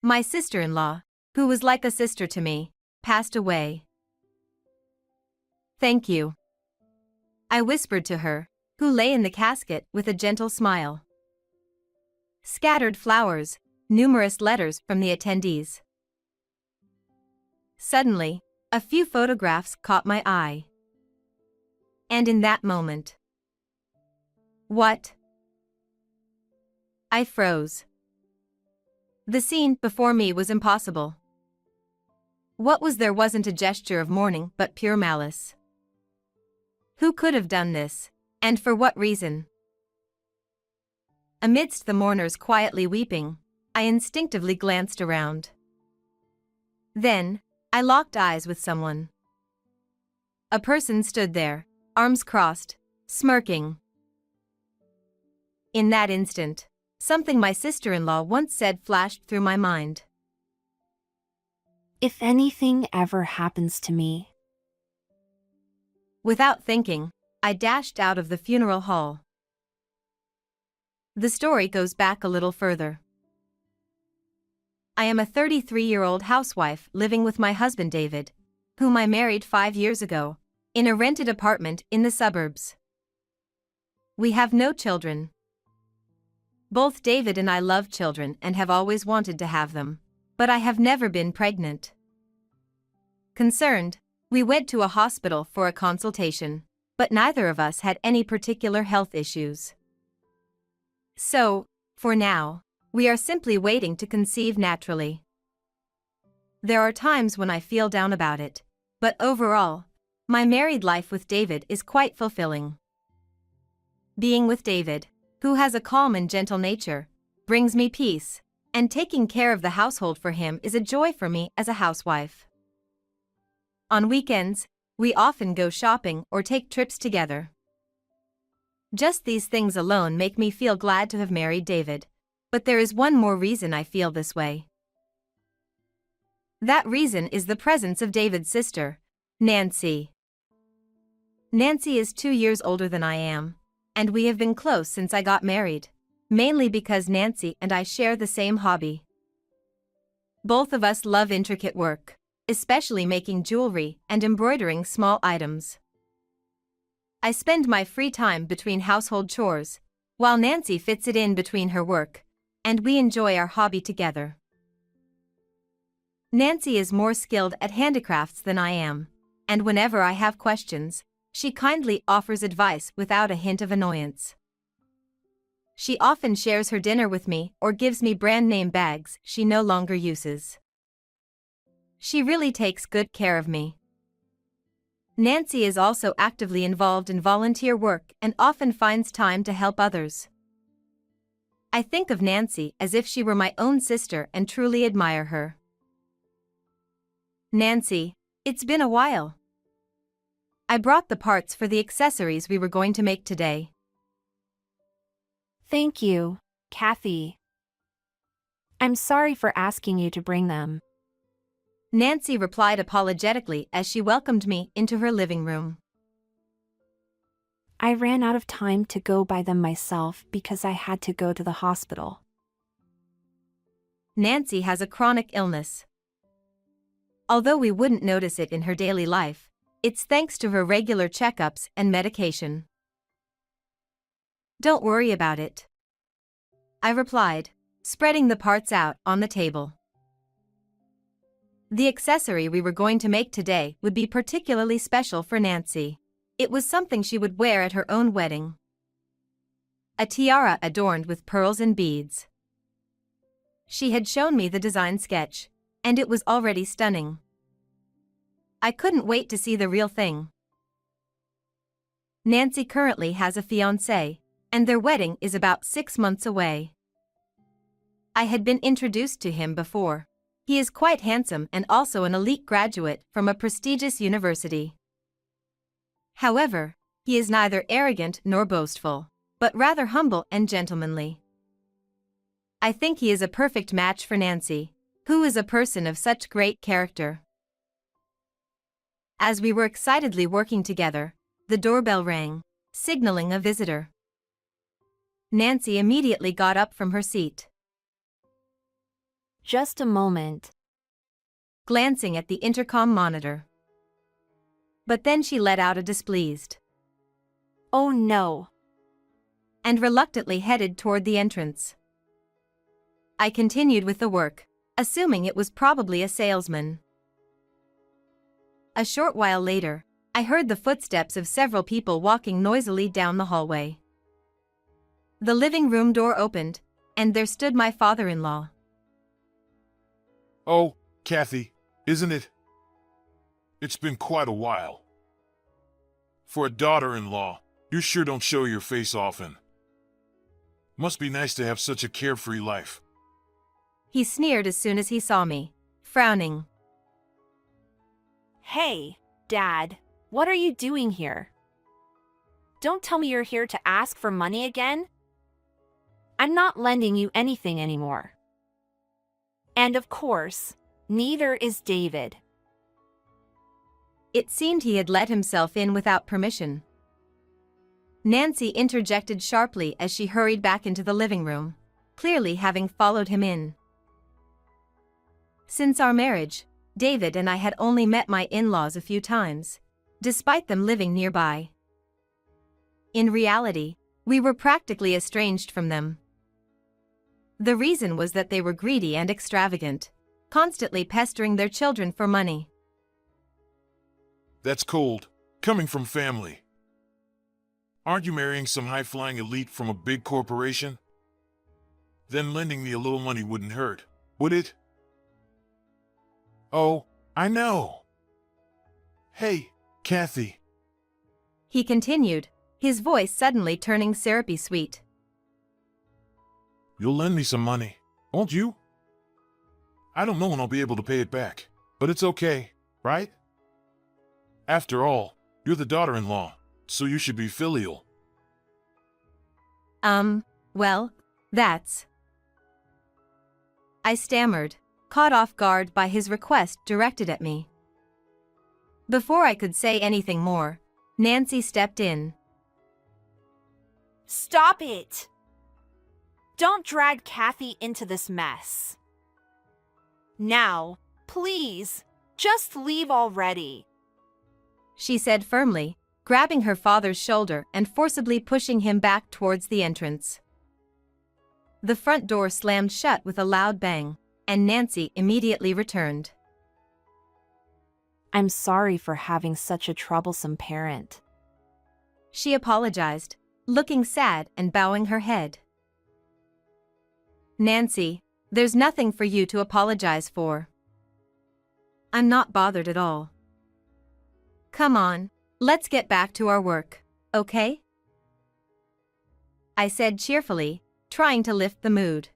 My sister-in-law, who was like a sister to me, passed away. Thank you, I whispered to her, who lay in the casket with a gentle smile. Scattered flowers, numerous letters from the attendees. Suddenly, a few photographs caught my eye. And in that moment... What? I froze. The scene before me was impossible. What was there wasn't a gesture of mourning but pure malice. Who could have done this, and for what reason? Amidst the mourners quietly weeping, I instinctively glanced around. Then, I locked eyes with someone. A person stood there, arms crossed, smirking. In that instant, something my sister-in-law once said flashed through my mind. If anything ever happens to me. Without thinking, I dashed out of the funeral hall. The story goes back a little further. I am a 33-year-old housewife living with my husband David, whom I married 5 years ago, in a rented apartment in the suburbs. We have no children. Both David and I love children and have always wanted to have them, but I have never been pregnant. Concerned, we went to a hospital for a consultation, but neither of us had any particular health issues. So, for now, we are simply waiting to conceive naturally. There are times when I feel down about it, but overall, my married life with David is quite fulfilling. Being with David, who has a calm and gentle nature, brings me peace, and taking care of the household for him is a joy for me as a housewife. On weekends, we often go shopping or take trips together. Just these things alone make me feel glad to have married David, but there is one more reason I feel this way. That reason is the presence of David's sister, Nancy. Nancy is 2 years older than I am, and we have been close since I got married, mainly because Nancy and I share the same hobby. Both of us love intricate work, especially making jewelry and embroidering small items. I spend my free time between household chores, while Nancy fits it in between her work, and we enjoy our hobby together. Nancy is more skilled at handicrafts than I am, and whenever I have questions, she kindly offers advice without a hint of annoyance. She often shares her dinner with me or gives me brand-name bags she no longer uses. She really takes good care of me. Nancy is also actively involved in volunteer work and often finds time to help others. I think of Nancy as if she were my own sister and truly admire her. Nancy, it's been a while. I brought the parts for the accessories we were going to make today. Thank you, Kathy. I'm sorry for asking you to bring them. Nancy replied apologetically as she welcomed me into her living room. I ran out of time to go buy them myself because I had to go to the hospital. Nancy has a chronic illness. Although we wouldn't notice it in her daily life, it's thanks to her regular checkups and medication. Don't worry about it, I replied, spreading the parts out on the table. The accessory we were going to make today would be particularly special for Nancy. It was something she would wear at her own wedding. A tiara adorned with pearls and beads. She had shown me the design sketch, and it was already stunning. I couldn't wait to see the real thing. Nancy currently has a fiancé, and their wedding is about 6 months away. I had been introduced to him before. He is quite handsome and also an elite graduate from a prestigious university. However, he is neither arrogant nor boastful, but rather humble and gentlemanly. I think he is a perfect match for Nancy, who is a person of such great character. As we were excitedly working together, the doorbell rang, signaling a visitor. Nancy immediately got up from her seat. Just a moment. glancing at the intercom monitor. But then she let out a displeased Oh no. and reluctantly headed toward the entrance. I continued with the work, assuming it was probably a salesman. A short while later, I heard the footsteps of several people walking noisily down the hallway. The living room door opened, and there stood my father-in-law. Oh, Kathy, isn't it? It's been quite a while. For a daughter-in-law, you sure don't show your face often. Must be nice to have such a carefree life. He sneered as soon as he saw me, frowning. Hey, Dad, what are you doing here? Don't tell me you're here to ask for money again. I'm not lending you anything anymore. And of course, neither is David. It seemed he had let himself in without permission. Nancy interjected sharply as she hurried back into the living room, clearly having followed him in. Since our marriage, David and I had only met my in-laws a few times, despite them living nearby. In reality, we were practically estranged from them. The reason was that they were greedy and extravagant, constantly pestering their children for money. That's cold, coming from family. Aren't you marrying some high-flying elite from a big corporation? Then lending me a little money wouldn't hurt, would it? Oh, I know. Hey, Kathy. He continued, his voice suddenly turning syrupy sweet. You'll lend me some money, won't you? I don't know when I'll be able to pay it back, but it's okay, right? After all, you're the daughter-in-law, so you should be filial. Well, that's... I stammered, caught off guard by his request directed at me. Before I could say anything more, Nancy stepped in. Stop it! Don't drag Kathy into this mess. Now, please, just leave already. She said firmly, grabbing her father's shoulder and forcibly pushing him back towards the entrance. The front door slammed shut with a loud bang, and Nancy immediately returned. I'm sorry for having such a troublesome parent. She apologized, looking sad and bowing her head. Nancy, there's nothing for you to apologize for. I'm not bothered at all. Come on, let's get back to our work, okay? I said cheerfully, trying to lift the mood.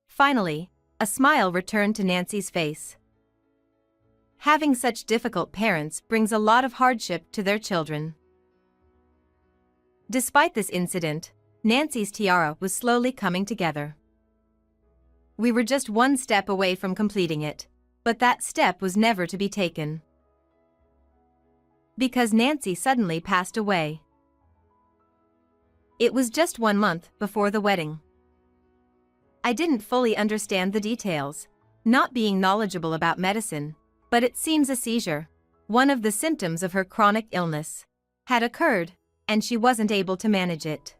Finally, a smile returned to Nancy's face. Having such difficult parents brings a lot of hardship to their children. Despite this incident, Nancy's tiara was slowly coming together. We were just one step away from completing it, but that step was never to be taken. Because Nancy suddenly passed away. It was just 1 month before the wedding. I didn't fully understand the details, not being knowledgeable about medicine, but it seems a seizure, one of the symptoms of her chronic illness, had occurred, and she wasn't able to manage it.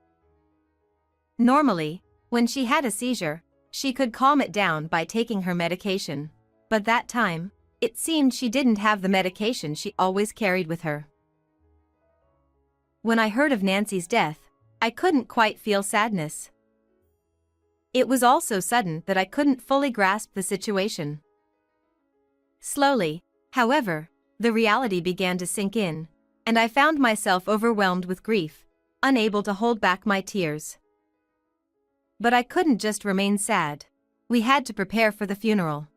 Normally, when she had a seizure, she could calm it down by taking her medication, but that time, it seemed she didn't have the medication she always carried with her. When I heard of Nancy's death, I couldn't quite feel sadness. It was all so sudden that I couldn't fully grasp the situation. Slowly, however, the reality began to sink in, and I found myself overwhelmed with grief, unable to hold back my tears. But I couldn't just remain sad. We had to prepare for the funeral.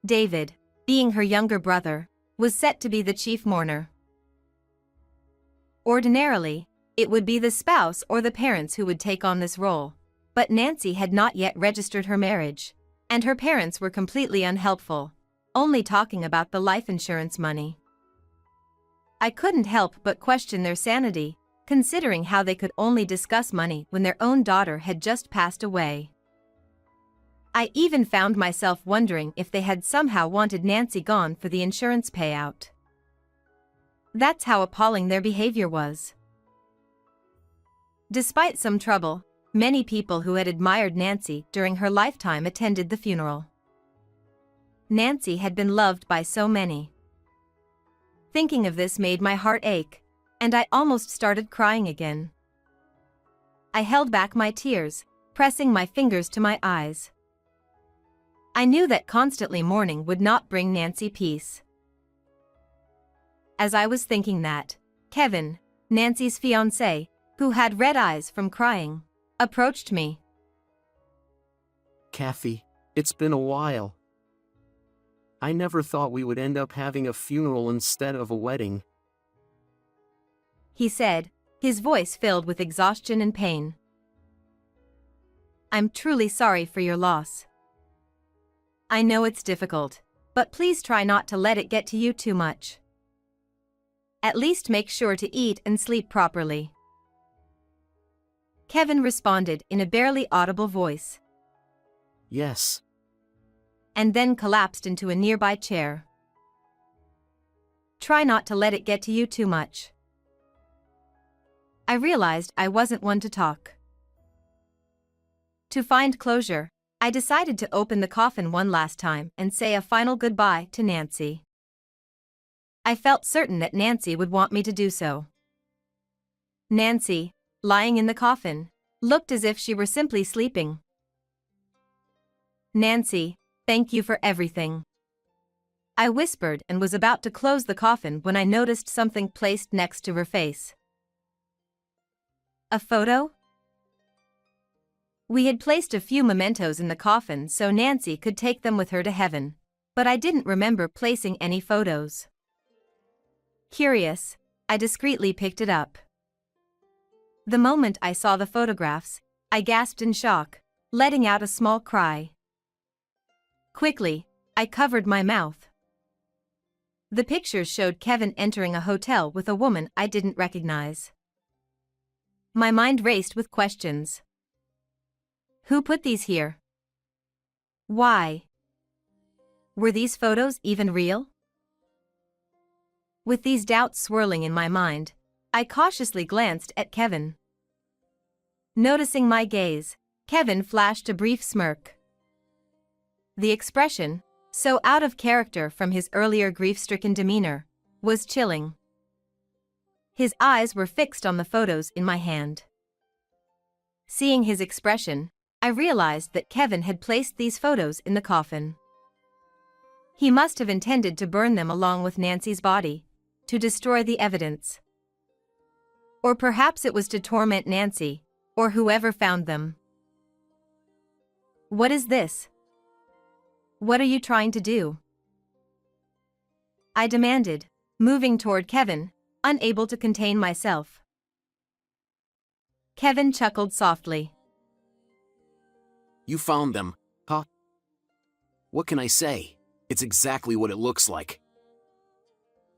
David, being her younger brother, was set to be the chief mourner. Ordinarily, it would be the spouse or the parents who would take on this role, but Nancy had not yet registered her marriage, and her parents were completely unhelpful, only talking about the life insurance money. I couldn't help but question their sanity, considering how they could only discuss money when their own daughter had just passed away. I even found myself wondering if they had somehow wanted Nancy gone for the insurance payout. That's how appalling their behavior was. Despite some trouble, many people who had admired Nancy during her lifetime attended the funeral. Nancy had been loved by so many. Thinking of this made my heart ache, and I almost started crying again. I held back my tears, pressing my fingers to my eyes. I knew that constantly mourning would not bring Nancy peace. As I was thinking that, Kevin, Nancy's fiancé, who had red eyes from crying, approached me. Kathy, it's been a while. I never thought we would end up having a funeral instead of a wedding. He said, his voice filled with exhaustion and pain. I'm truly sorry for your loss. I know it's difficult, but please try not to let it get to you too much. At least make sure to eat and sleep properly. Kevin responded in a barely audible voice. Yes. And then collapsed into a nearby chair. Try not to let it get to you too much. I realized I wasn't one to talk. To find closure, I decided to open the coffin one last time and say a final goodbye to Nancy. I felt certain that Nancy would want me to do so. Nancy, lying in the coffin, looked as if she were simply sleeping. Nancy, thank you for everything. I whispered and was about to close the coffin when I noticed something placed next to her face. A photo? We had placed a few mementos in the coffin so Nancy could take them with her to heaven, but I didn't remember placing any photos. Curious, I discreetly picked it up. The moment I saw the photographs, I gasped in shock, letting out a small cry. Quickly, I covered my mouth. The pictures showed Kevin entering a hotel with a woman I didn't recognize. My mind raced with questions. Who put these here? Why? Were these photos even real? With these doubts swirling in my mind, I cautiously glanced at Kevin. Noticing my gaze, Kevin flashed a brief smirk. The expression, so out of character from his earlier grief-stricken demeanor, was chilling. His eyes were fixed on the photos in my hand. Seeing his expression, I realized that Kevin had placed these photos in the coffin. He must have intended to burn them along with Nancy's body, to destroy the evidence. Or perhaps it was to torment Nancy, or whoever found them. What is this? What are you trying to do? I demanded, moving toward Kevin, unable to contain myself. Kevin chuckled softly. You found them, huh? What can I say? It's exactly what it looks like.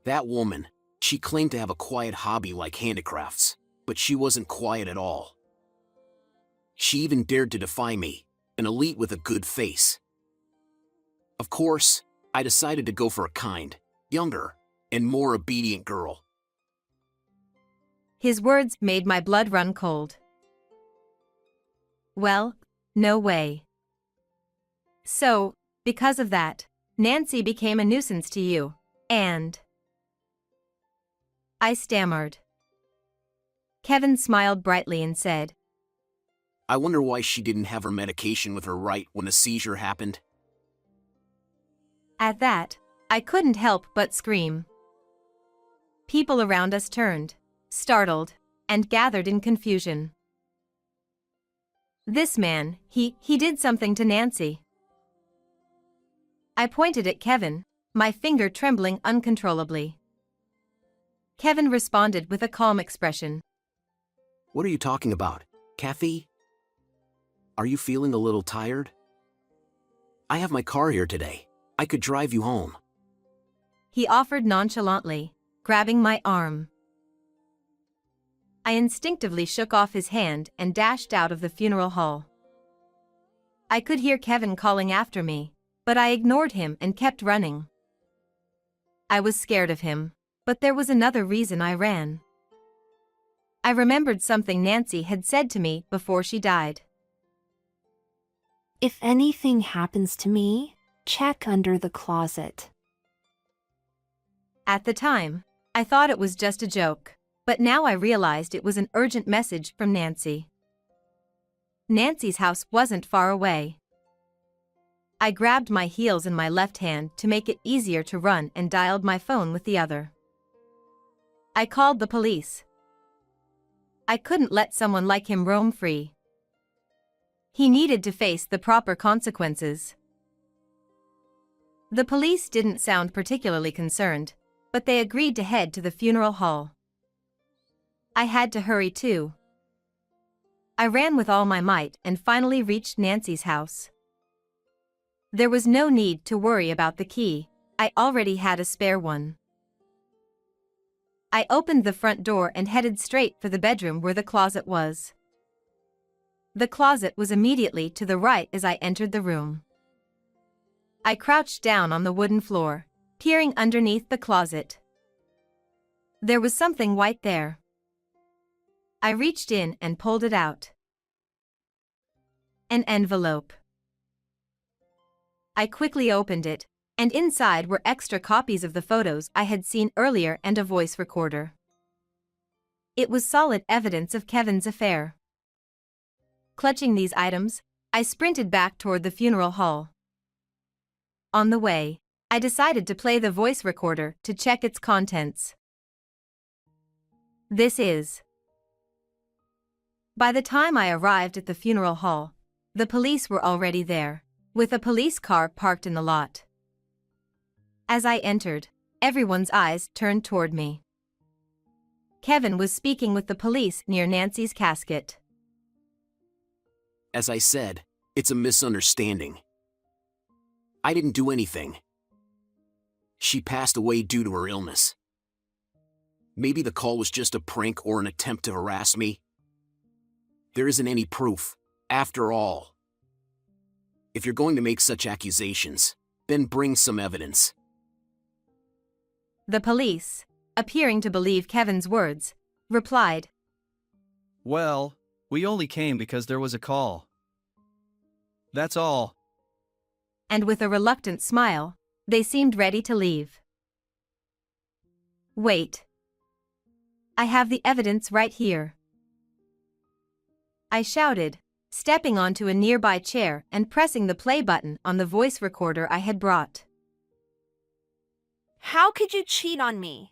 That woman, she claimed to have a quiet hobby like handicrafts, but she wasn't quiet at all. She even dared to defy me, an elite with a good face. Of course, I decided to go for a kind, younger, and more obedient girl. His words made my blood run cold. Well, no way. So, because of that, Nancy became a nuisance to you, and... I stammered. Kevin smiled brightly and said, I wonder why she didn't have her medication with her right when a seizure happened. At that, I couldn't help but scream. People around us turned, startled, and gathered in confusion. This man, he did something to Nancy. I pointed at Kevin, my finger trembling uncontrollably. Kevin responded with a calm expression. What are you talking about, Kathy? Are you feeling a little tired? I have my car here today. I could drive you home. He offered nonchalantly, grabbing my arm. I instinctively shook off his hand and dashed out of the funeral hall. I could hear Kevin calling after me, but I ignored him and kept running. I was scared of him, but there was another reason I ran. I remembered something Nancy had said to me before she died. If anything happens to me, check under the closet. At the time, I thought it was just a joke, but now I realized it was an urgent message from Nancy. Nancy's house wasn't far away. I grabbed my heels in my left hand to make it easier to run and dialed my phone with the other. I called the police. I couldn't let someone like him roam free. He needed to face the proper consequences. The police didn't sound particularly concerned, but they agreed to head to the funeral hall. I had to hurry too. I ran with all my might and finally reached Nancy's house. There was no need to worry about the key, I already had a spare one. I opened the front door and headed straight for the bedroom where the closet was. The closet was immediately to the right as I entered the room. I crouched down on the wooden floor, peering underneath the closet. There was something white there. I reached in and pulled it out. An envelope. I quickly opened it, and inside were extra copies of the photos I had seen earlier and a voice recorder. It was solid evidence of Kevin's affair. Clutching these items, I sprinted back toward the funeral hall. On the way, I decided to play the voice recorder to check its contents. This is. By the time I arrived at the funeral hall, the police were already there, with a police car parked in the lot. As I entered, everyone's eyes turned toward me. Kevin was speaking with the police near Nancy's casket. As I said, it's a misunderstanding. I didn't do anything. She passed away due to her illness. Maybe the call was just a prank or an attempt to harass me. There isn't any proof, after all. If you're going to make such accusations, then bring some evidence. The police, appearing to believe Kevin's words, replied, Well, we only came because there was a call. That's all. And with a reluctant smile, they seemed ready to leave. Wait. I have the evidence right here. I shouted, stepping onto a nearby chair and pressing the play button on the voice recorder I had brought. How could you cheat on me?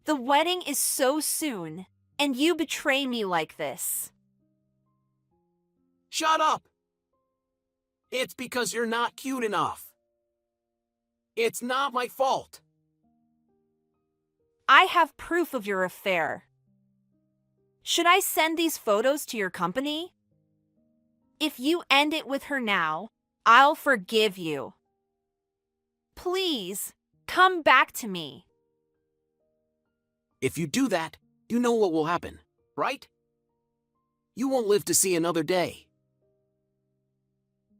The wedding is so soon, and you betray me like this. Shut up! It's because you're not cute enough. It's not my fault. I have proof of your affair. Should I send these photos to your company? If you end it with her now, I'll forgive you. Please, come back to me. If you do that, you know what will happen, right? You won't live to see another day.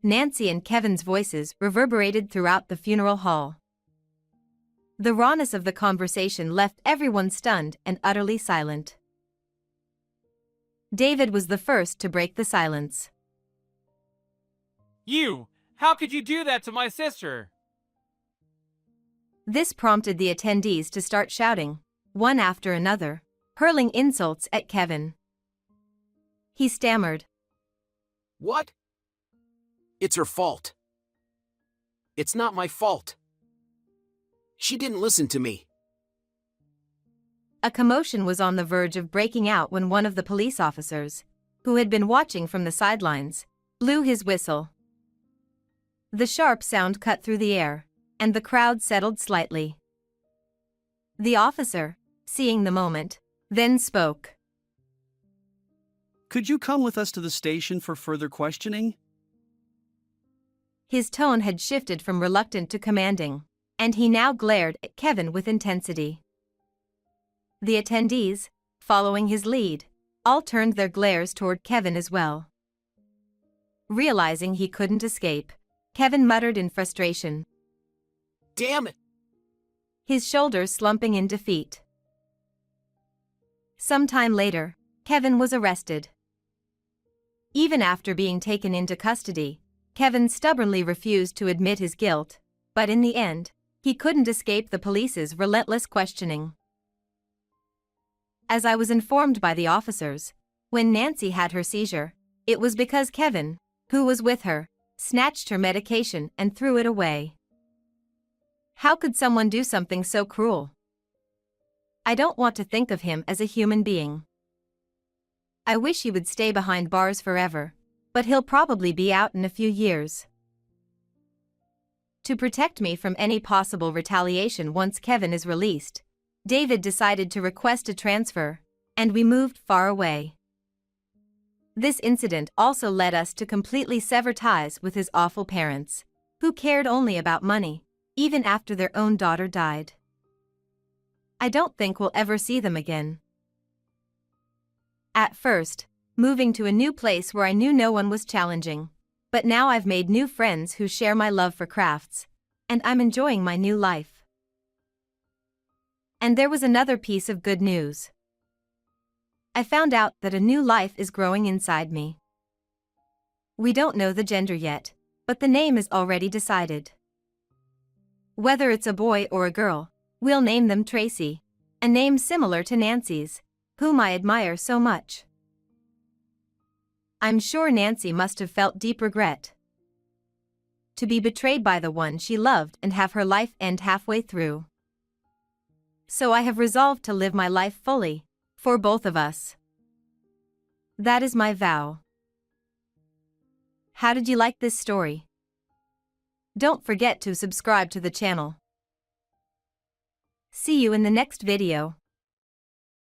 Nancy and Kevin's voices reverberated throughout the funeral hall. The rawness of the conversation left everyone stunned and utterly silent. David was the first to break the silence. You! How could you do that to my sister? This prompted the attendees to start shouting, one after another, hurling insults at Kevin. He stammered. What? It's her fault. It's not my fault. She didn't listen to me. A commotion was on the verge of breaking out when one of the police officers, who had been watching from the sidelines, blew his whistle. The sharp sound cut through the air, and the crowd settled slightly. The officer, seeing the moment, then spoke. Could you come with us to the station for further questioning? His tone had shifted from reluctant to commanding, and he now glared at Kevin with intensity. The attendees, following his lead, all turned their glares toward Kevin as well. Realizing he couldn't escape, Kevin muttered in frustration, Damn it! his shoulders slumping in defeat. Sometime later, Kevin was arrested. Even after being taken into custody, Kevin stubbornly refused to admit his guilt, but in the end, he couldn't escape the police's relentless questioning. As I was informed by the officers, when Nancy had her seizure, it was because Kevin, who was with her, snatched her medication and threw it away. How could someone do something so cruel? I don't want to think of him as a human being. I wish he would stay behind bars forever, but he'll probably be out in a few years. To protect me from any possible retaliation once Kevin is released, David decided to request a transfer, and we moved far away. This incident also led us to completely sever ties with his awful parents, who cared only about money, even after their own daughter died. I don't think we'll ever see them again. At first, moving to a new place where I knew no one was challenging, but now I've made new friends who share my love for crafts, and I'm enjoying my new life. And there was another piece of good news. I found out that a new life is growing inside me. We don't know the gender yet, but the name is already decided. Whether it's a boy or a girl, we'll name them Tracy, a name similar to Nancy's, whom I admire so much. I'm sure Nancy must have felt deep regret to be betrayed by the one she loved and have her life end halfway through. So I have resolved to live my life fully, for both of us. That is my vow. How did you like this story? Don't forget to subscribe to the channel. See you in the next video.